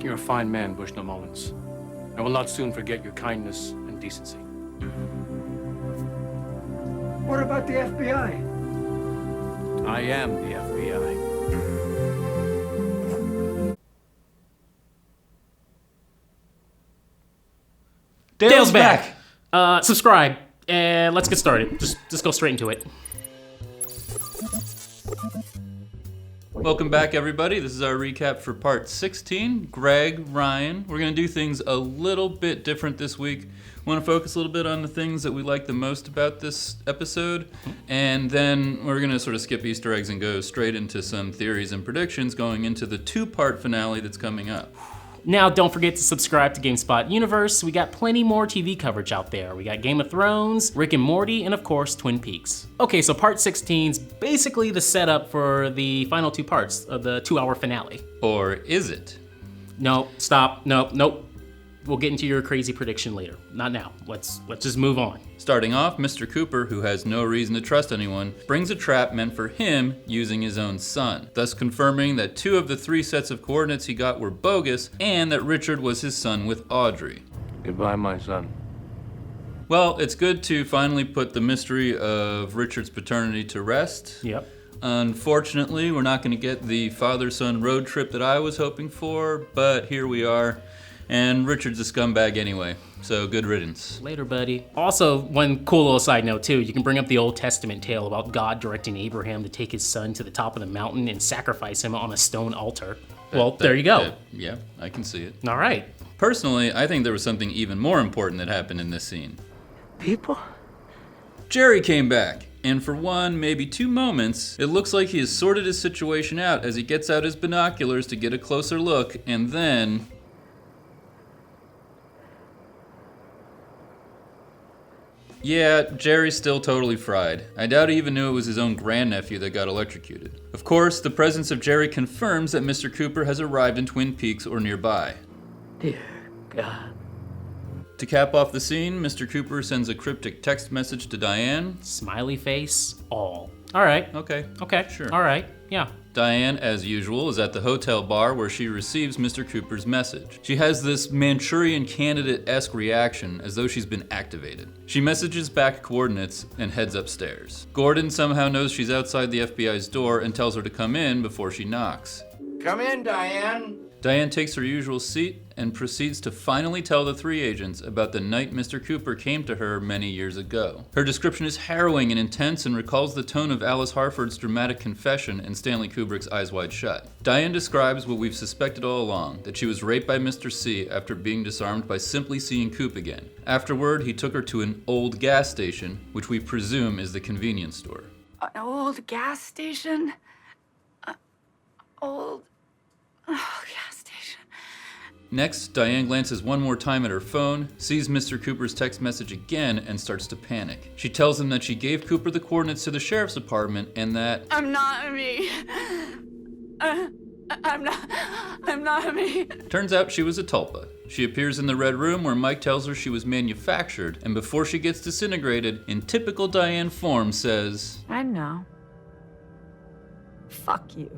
You're a fine man, Bushnell Mullins. I will not soon forget your kindness and decency. What about the FBI? I am the FBI. Dale's back! Subscribe, and let's get started. Just go straight into it. Welcome back, everybody. This is our recap for part 16. Greg, Ryan, we're going to do things a little bit different this week. We want to focus a little bit on the things that we like the most about this episode, and then we're going to sort of skip Easter eggs and go straight into some theories and predictions going into the two-part finale that's coming up. Now, don't forget to subscribe to GameSpot Universe. We got plenty more TV coverage out there. We got Game of Thrones, Rick and Morty, and of course, Twin Peaks. Okay, so part 16's basically the setup for the final two parts of the 2-hour finale. Or is it? No, stop, nope. We'll get into your crazy prediction later. Not now. Let's just move on. Starting off, Mr. Cooper, who has no reason to trust anyone, brings a trap meant for him using his own son, thus confirming that 2 of the 3 sets of coordinates he got were bogus and that Richard was his son with Audrey. Goodbye, my son. Well, it's good to finally put the mystery of Richard's paternity to rest. Yep. Unfortunately, we're not going to get the father-son road trip that I was hoping for, but here we are. And Richard's a scumbag anyway, so good riddance. Later, buddy. Also, one cool little side note too, you can bring up the Old Testament tale about God directing Abraham to take his son to the top of the mountain and sacrifice him on a stone altar. There you go. Yeah, I can see it. All right. Personally, I think there was something even more important that happened in this scene. People? Jerry came back, and for 1, maybe 2 moments, it looks like he has sorted his situation out as he gets out his binoculars to get a closer look, and then... Yeah, Jerry's still totally fried. I doubt he even knew it was his own grandnephew that got electrocuted. Of course, the presence of Jerry confirms that Mr. Cooper has arrived in Twin Peaks or nearby. Dear God. To cap off the scene, Mr. Cooper sends a cryptic text message to Diane. Smiley face, all. All right. Okay, Sure. All right, yeah. Diane, as usual, is at the hotel bar where she receives Mr. Cooper's message. She has this Manchurian Candidate-esque reaction as though she's been activated. She messages back coordinates and heads upstairs. Gordon somehow knows she's outside the FBI's door and tells her to come in before she knocks. Come in, Diane. Diane takes her usual seat and proceeds to finally tell the 3 agents about the night Mr. Cooper came to her many years ago. Her description is harrowing and intense and recalls the tone of Alice Harford's dramatic confession in Stanley Kubrick's Eyes Wide Shut. Diane describes what we've suspected all along, that she was raped by Mr. C after being disarmed by simply seeing Coop again. Afterward, he took her to an old gas station, which we presume is the convenience store. An old gas station? Oh, gas station. Next, Diane glances one more time at her phone, sees Mr. Cooper's text message again, and starts to panic. She tells him that she gave Cooper the coordinates to the sheriff's department and that... I'm not me. I'm not me. Turns out she was a tulpa. She appears in the red room where Mike tells her she was manufactured, and before she gets disintegrated, in typical Diane form says... I know. Fuck you.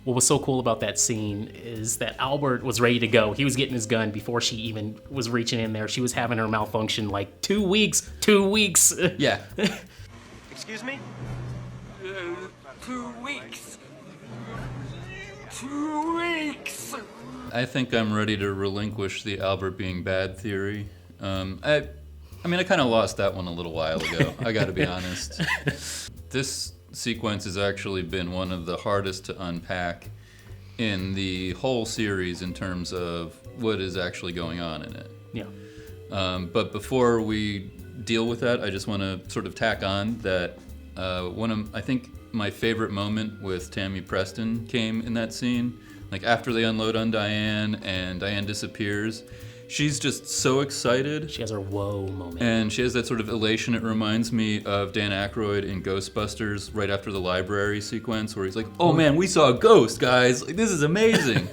What was so cool about that scene is that Albert was ready to go. He was getting his gun before she even was reaching in there. She was having her malfunction like 2 weeks. 2 weeks. Yeah. Excuse me? 2 weeks. 2 weeks. I think I'm ready to relinquish the Albert being bad theory. I kind of lost that one a little while ago. I gotta be honest. This sequence has actually been one of the hardest to unpack in the whole series in terms of what is actually going on in it. Yeah. But before we deal with that, I just want to sort of tack on that I think my favorite moment with Tammy Preston came in that scene. Like after they unload on Diane and Diane disappears, she's just so excited. She has her whoa moment. And she has that sort of elation. It reminds me of Dan Aykroyd in Ghostbusters right after the library sequence where he's like, oh man, we saw a ghost, guys. Like, this is amazing.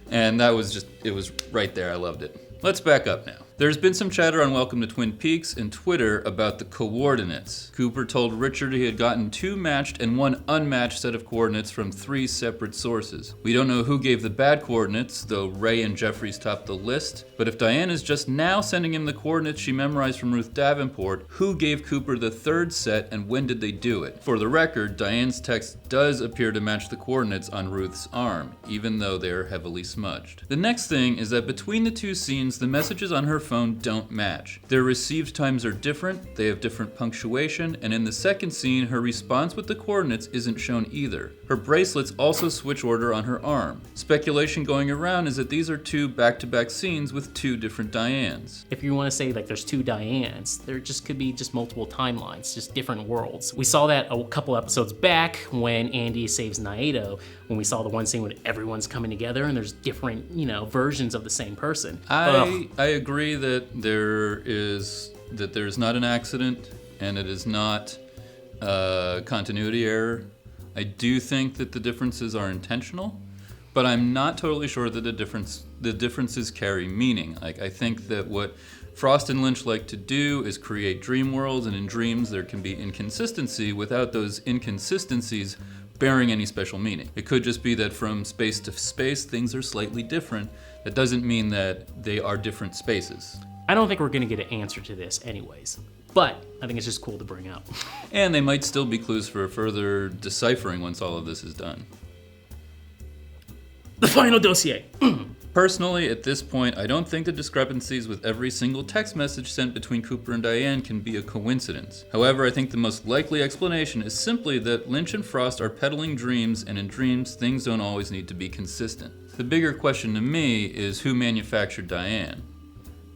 And that was it was right there. I loved it. Let's back up now. There's been some chatter on Welcome to Twin Peaks and Twitter about the coordinates. Cooper told Richard he had gotten 2 matched and 1 unmatched set of coordinates from 3 separate sources. We don't know who gave the bad coordinates, though Ray and Jeffries topped the list, but if Diane is just now sending him the coordinates she memorized from Ruth Davenport, who gave Cooper the 3rd set and when did they do it? For the record, Diane's text does appear to match the coordinates on Ruth's arm, even though they are heavily smudged. The next thing is that between the 2 scenes, the messages on her phone don't match. Their received times are different, they have different punctuation, and in the second scene, her response with the coordinates isn't shown either. Her bracelets also switch order on her arm. Speculation going around is that these are 2 back-to-back scenes with 2 different Dianes. If you want to say like there's 2 Dianes, there just could be just multiple timelines, just different worlds. We saw that a couple episodes back when Andy saves Naito, when we saw the one scene when everyone's coming together and there's different, versions of the same person. I agree that there's not an accident and it is not continuity error. I do think that the differences are intentional, but I'm not totally sure that the differences carry meaning. Like, I think that what Frost and Lynch like to do is create dream worlds, and in dreams there can be inconsistency without those inconsistencies bearing any special meaning. It could just be that from space to space things are slightly different. That doesn't mean that they are different spaces. I don't think we're gonna get an answer to this anyways, but I think it's just cool to bring up. And they might still be clues for further deciphering once all of this is done. The Final Dossier. Personally, at this point, I don't think the discrepancies with every single text message sent between Cooper and Diane can be a coincidence. However, I think the most likely explanation is simply that Lynch and Frost are peddling dreams, and in dreams, things don't always need to be consistent. The bigger question to me is who manufactured Diane,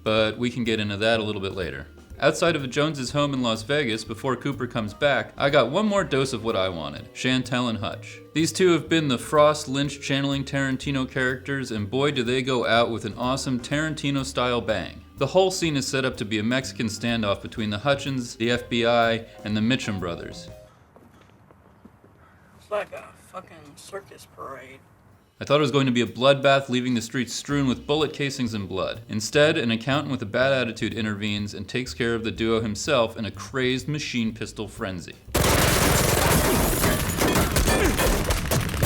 but we can get into that a little bit later. Outside of the Joneses' home in Las Vegas, before Cooper comes back, I got one more dose of what I wanted, Chantel and Hutch. These 2 have been the Frost-Lynch channeling Tarantino characters, and boy do they go out with an awesome Tarantino-style bang. The whole scene is set up to be a Mexican standoff between the Hutchins, the FBI, and the Mitchum brothers. It's like a fucking circus parade. I thought it was going to be a bloodbath, leaving the streets strewn with bullet casings and blood. Instead, an accountant with a bad attitude intervenes and takes care of the duo himself in a crazed machine pistol frenzy.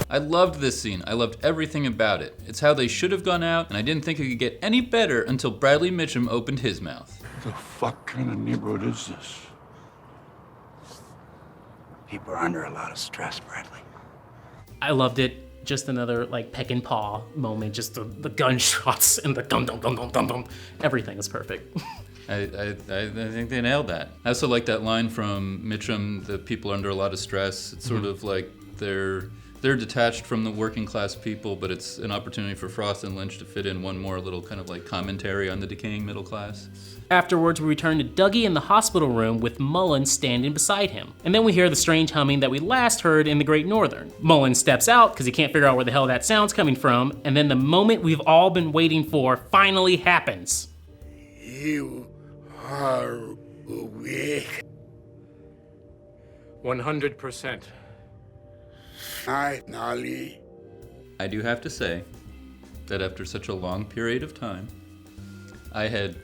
I loved this scene. I loved everything about it. It's how they should have gone out, and I didn't think it could get any better until Bradley Mitchum opened his mouth. What the fuck kind of neighborhood is this? People are under a lot of stress, Bradley. I loved it. Just another like peck and paw moment, just the gunshots and the dum dum dum dum dum dum. Everything is perfect. I think they nailed that. I also like that line from Mitchum, the people are under a lot of stress. It's sort of like they're detached from the working class people, but it's an opportunity for Frost and Lynch to fit in one more little kind of like commentary on the decaying middle class. Afterwards, we return to Dougie in the hospital room with Mullen standing beside him. And then we hear the strange humming that we last heard in the Great Northern. Mullen steps out because he can't figure out where the hell that sound's coming from, and then the moment we've all been waiting for finally happens. You are awake. 100%. Finally. I do have to say that after such a long period of time, I had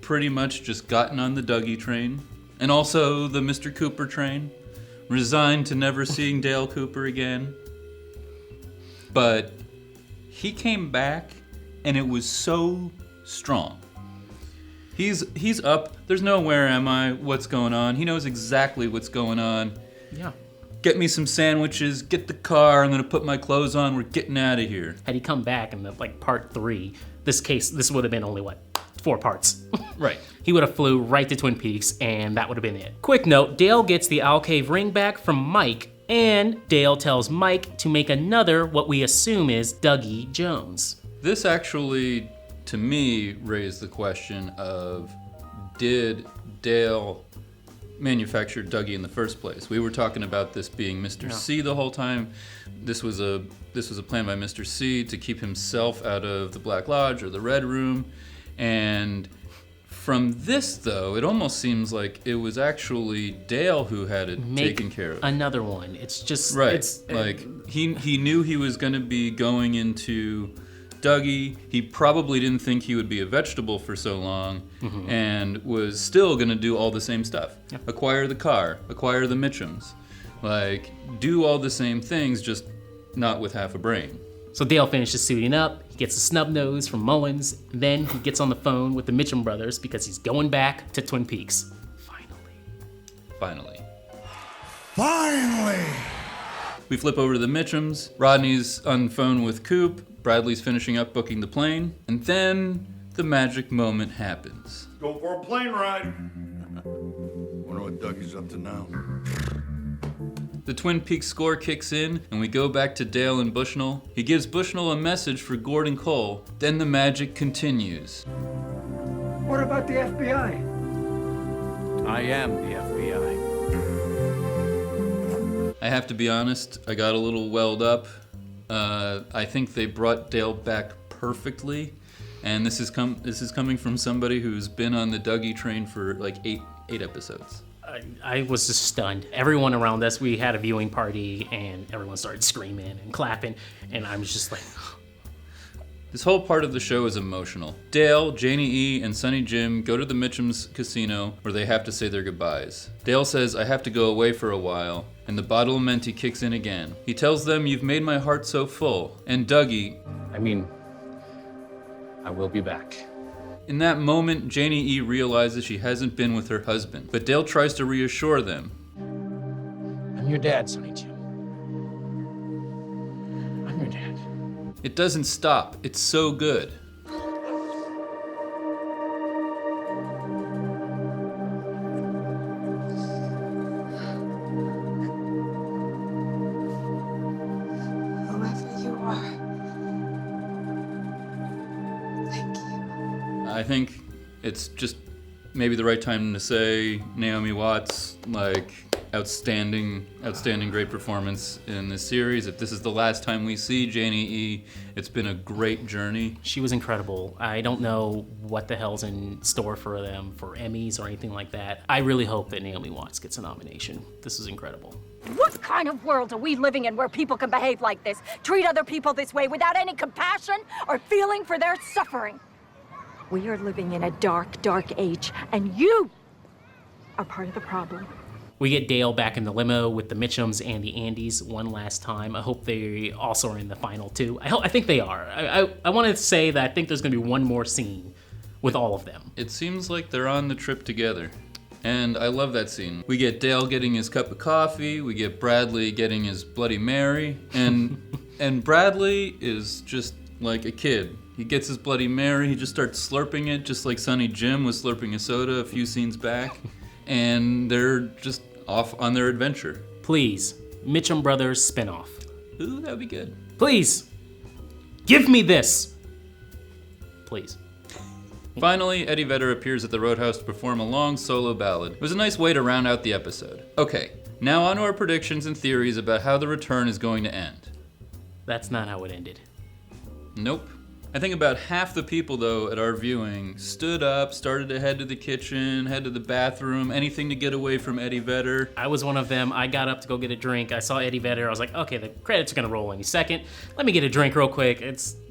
pretty much just gotten on the Dougie train, and also the Mr. Cooper train, resigned to never seeing Dale Cooper again. But he came back, and it was so strong. He's up. There's no where am I, what's going on. He knows exactly what's going on. Yeah. Get me some sandwiches, get the car, I'm gonna put my clothes on, we're getting out of here. Had he come back in the part 3, this would have been only 4 parts. Right. He would have flew right to Twin Peaks, and that would have been it. Quick note, Dale gets the Owl Cave ring back from Mike, and Dale tells Mike to make another, what we assume is Dougie Jones. This actually, to me, raised the question of, did Dale manufacture Dougie in the first place? We were talking about this being Mr. C the whole time. This was a plan by Mr. C to keep himself out of the Black Lodge or the Red Room. And from this, though, it almost seems like it was actually Dale who had it taken care of. Another one. It's just right. He knew he was going to be going into Dougie. He probably didn't think he would be a vegetable for so long and was still gonna do all the same stuff. Yeah. Acquire the car, acquire the Mitchums. Like, do all the same things, just not with half a brain. So Dale finishes suiting up, he gets a snub nose from Mullins, then he gets on the phone with the Mitchum brothers because he's going back to Twin Peaks. Finally. Finally! We flip over to the Mitchums. Rodney's on the phone with Coop. Bradley's finishing up booking the plane. And then the magic moment happens. Go for a plane ride. Wonder what Dougie's up to now. The Twin Peaks score kicks in, and we go back to Dale and Bushnell. He gives Bushnell a message for Gordon Cole. Then the magic continues. What about the FBI? I am the FBI. I have to be honest, I got a little welled up. I think they brought Dale back perfectly, and this is coming from somebody who's been on the Dougie train for like eight episodes. I was just stunned. Everyone around us, we had a viewing party, and everyone started screaming and clapping, and I was just like... This whole part of the show is emotional. Dale, Janie E, and Sonny Jim go to the Mitchums casino where they have to say their goodbyes. Dale says, I have to go away for a while, and the bottle of Menti kicks in again. He tells them, you've made my heart so full. And Dougie... I will be back. In that moment, Janie E realizes she hasn't been with her husband, but Dale tries to reassure them. I'm your dad, Sonny Jim. I'm your dad. It doesn't stop. It's so good. Whoever you are, thank you. I think it's just maybe the right time to say Naomi Watts, like, outstanding great performance in this series. If this is the last time we see Janie E, it's been a great journey. She was incredible. I don't know what the hell's in store for them for Emmys or anything like that. I really hope that Naomi Watts gets a nomination. This is incredible. What kind of world are we living in where people can behave like this, treat other people this way without any compassion or feeling for their suffering? We are living in a dark, dark age, and you are part of the problem. We get Dale back in the limo with the Mitchums and the Andys one last time. I hope they also are in the final two. I think they are. I want to say that I think there's going to be one more scene with all of them. It seems like they're on the trip together. And I love that scene. We get Dale getting his cup of coffee. We get Bradley getting his Bloody Mary. And Bradley is just like a kid. He gets his Bloody Mary. He just starts slurping it, just like Sonny Jim was slurping a soda a few scenes back. And they're just off on their adventure. Please, Mitchum Brothers spinoff. Ooh, that'd be good. Please, give me this. Please. Finally, Eddie Vedder appears at the Roadhouse to perform a long solo ballad. It was a nice way to round out the episode. Okay, now on to our predictions and theories about how the return is going to end. That's not how it ended. Nope. I think about half the people, though, at our viewing stood up, started to head to the kitchen, head to the bathroom, anything to get away from Eddie Vedder. I was one of them. I got up to go get a drink. I saw Eddie Vedder. I was like, okay, the credits are gonna roll any second. Let me get a drink real quick.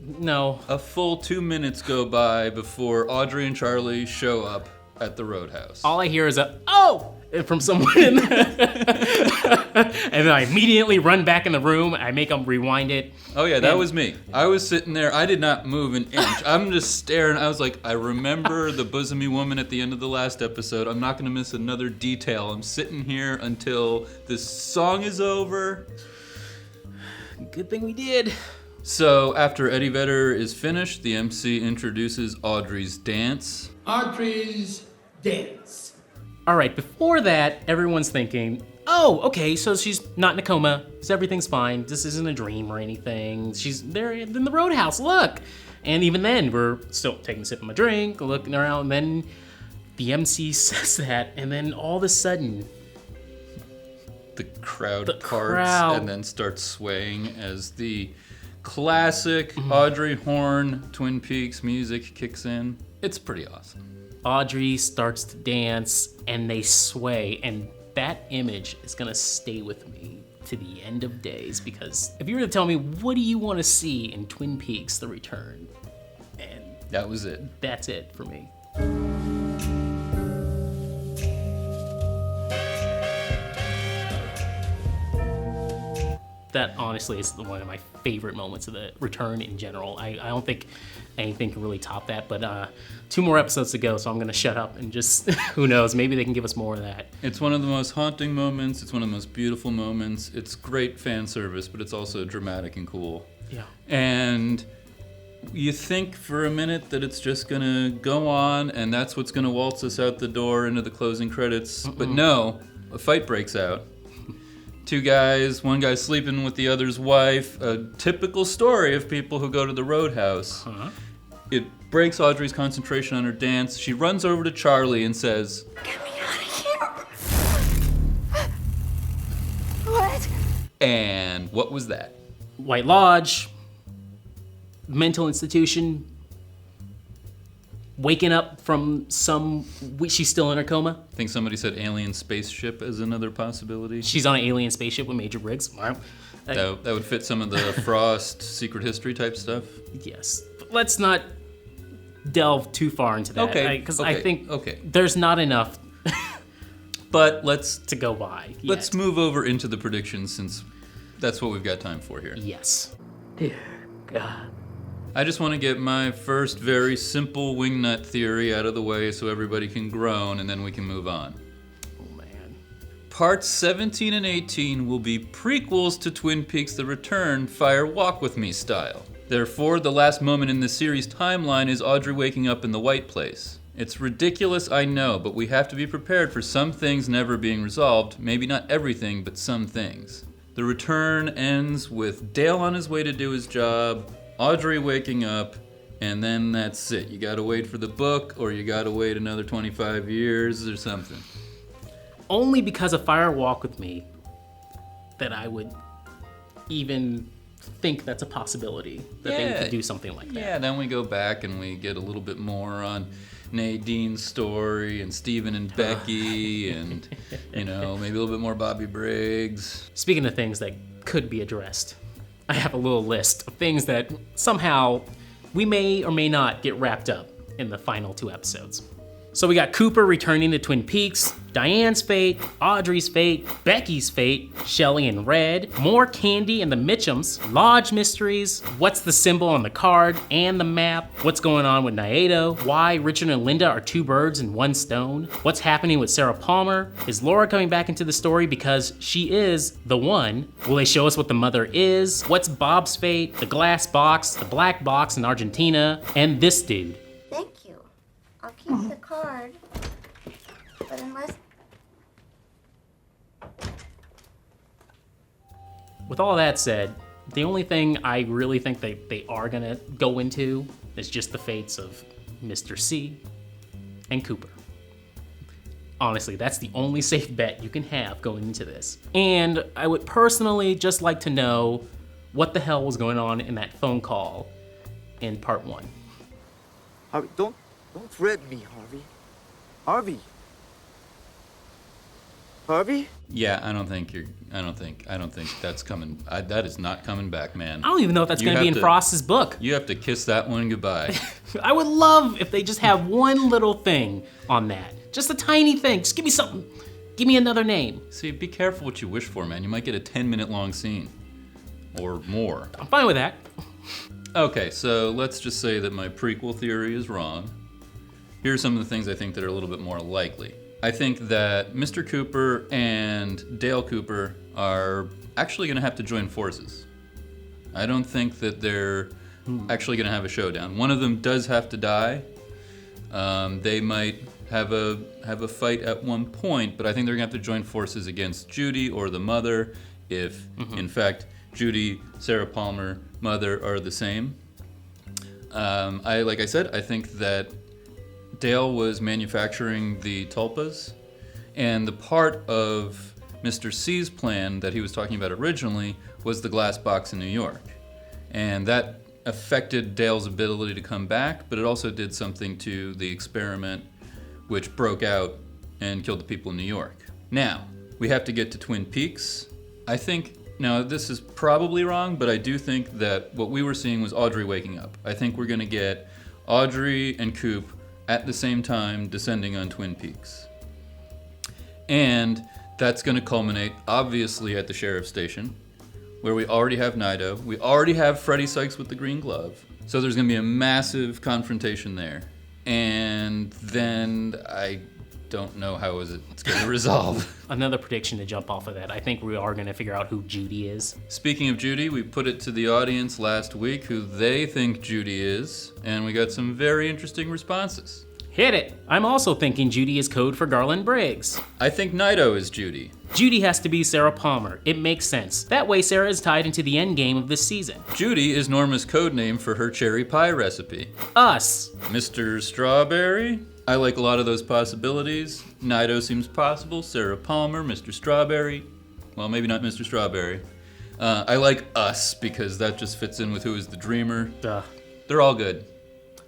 No. A full 2 minutes go by before Audrey and Charlie show up at the Roadhouse. All I hear is a, oh! From someone in there. And then I immediately run back in the room. I make them rewind it. Oh yeah, that was me. I was sitting there. I did not move an inch. I'm just staring. I was like, I remember the bosomy woman at the end of the last episode. I'm not going to miss another detail. I'm sitting here until this song is over. Good thing we did. So after Eddie Vedder is finished, the MC introduces Audrey's dance. Audrey's dance. All right, before that, everyone's thinking, oh, okay, so she's not in a coma, so everything's fine. This isn't a dream or anything. She's there in the Roadhouse, look. And even then, we're still taking a sip of my drink, looking around, and then the MC says that, and then all of a sudden, the crowd parts and then starts swaying as the classic Audrey Horne Twin Peaks music kicks in. It's pretty awesome. Audrey starts to dance and they sway, and that image is gonna stay with me to the end of days, because if you were to tell me, what do you want to see in Twin Peaks: The Return? And that was it. That's it for me. That honestly is one of my favorite moments of The Return in general. I don't think anything can really top that, but 2 more episodes to go, so I'm gonna shut up and just, who knows, maybe they can give us more of that. It's one of the most haunting moments, it's one of the most beautiful moments, it's great fan service, but it's also dramatic and cool. Yeah. And you think for a minute that it's just gonna go on and that's what's gonna waltz us out the door into the closing credits, but no, a fight breaks out. 2 guys, one guy sleeping with the other's wife, a typical story of people who go to the roadhouse. It breaks Audrey's concentration on her dance. She runs over to Charlie and says, Get me out of here! What? and what was that? White Lodge, mental institution, waking up from she's still in her coma. I think somebody said alien spaceship as another possibility. She's on an alien spaceship with Major Briggs. That would fit some of the Frost secret history type stuff. Yes, but let's not delve too far into that. Okay, Because okay, I think okay. there's not enough But let's to go by. Let's yet. move over into the predictions since that's what we've got time for here. Yes. Dear God. I just want to get my first very simple wingnut theory out of the way so everybody can groan and then we can move on. Oh man. Parts 17 and 18 will be prequels to Twin Peaks: The Return, Fire Walk With Me style. Therefore, the last moment in the series timeline is Audrey waking up in the White Place. It's ridiculous, I know, but we have to be prepared for some things never being resolved. Maybe not everything, but some things. The Return ends with Dale on his way to do his job, Audrey waking up, and then that's it. You gotta wait for the book, or you gotta wait another 25 years or something. Only because of Fire Walk With Me that I would even think that's a possibility, that they could do something like that. Yeah, then we go back and we get a little bit more on Nadine's story and Stephen and Becky and, maybe a little bit more Bobby Briggs. Speaking of things that could be addressed, I have a little list of things that somehow we may or may not get wrapped up in the final 2 episodes. So we got Cooper returning to Twin Peaks, Diane's fate, Audrey's fate, Becky's fate, Shelley and Red, more Candy and the Mitchums, Lodge mysteries, what's the symbol on the card and the map, what's going on with Naedo, why Richard and Linda are 2 birds and 1 stone, what's happening with Sarah Palmer, is Laura coming back into the story because she is the one, will they show us what the mother is, what's Bob's fate, the glass box, the black box in Argentina, and this dude. Thank you. I'll keep the card, but unless... With all that said, the only thing I really think they are gonna go into is just the fates of Mr. C and Cooper. Honestly, that's the only safe bet you can have going into this. And I would personally just like to know what the hell was going on in that phone call in part 1. Harvey, don't threaten me, Harvey. Harvey. Harvey? Yeah, I don't think that's coming. That is not coming back, man. I don't even know if that's gonna be in Frost's book. You have to kiss that one goodbye. I would love if they just have one little thing on that. Just a tiny thing. Just give me something. Give me another name. See, be careful what you wish for, man. You might get a 10-minute long scene. Or more. I'm fine with that. Okay, so let's just say that my prequel theory is wrong. Here are some of the things I think that are a little bit more likely. I think that Mr. Cooper and Dale Cooper are actually going to have to join forces. I don't think that they're actually going to have a showdown. One of them does have to die. They might have a fight at one point, but I think they're going to have to join forces against Judy or the mother if, in fact, Judy, Sarah Palmer, mother are the same. Like I said, I think that Dale was manufacturing the tulpas, and the part of Mr. C's plan that he was talking about originally was the glass box in New York. And that affected Dale's ability to come back, but it also did something to the experiment which broke out and killed the people in New York. Now, we have to get to Twin Peaks. I think Now, this is probably wrong, but I do think that what we were seeing was Audrey waking up. I think we're gonna get Audrey and Coop at the same time descending on Twin Peaks. And that's gonna culminate, obviously, at the sheriff's station, where we already have Nido. We already have Freddie Sykes with the green glove. So there's gonna be a massive confrontation there. And then I don't know how it's gonna resolve. Another prediction to jump off of that. I think we are gonna figure out who Judy is. Speaking of Judy, we put it to the audience last week who they think Judy is, and we got some very interesting responses. Hit it! I'm also thinking Judy is code for Garland Briggs. I think Nido is Judy. Judy has to be Sarah Palmer. It makes sense. That way Sarah is tied into the end game of this season. Judy is Norma's code name for her cherry pie recipe. Us. Mr. Strawberry? I like a lot of those possibilities. Nido seems possible. Sarah Palmer, Mr. Strawberry. Well, maybe not Mr. Strawberry. I like Us because that just fits in with Who is the Dreamer. Duh. They're all good.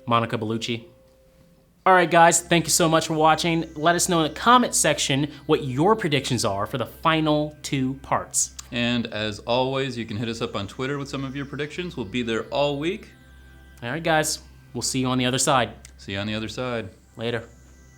Monica Bellucci. All right, guys, thank you so much for watching. Let us know in the comment section what your predictions are for the final 2 parts. And as always, you can hit us up on Twitter with some of your predictions. We'll be there all week. All right, guys, we'll see you on the other side. See you on the other side. Later.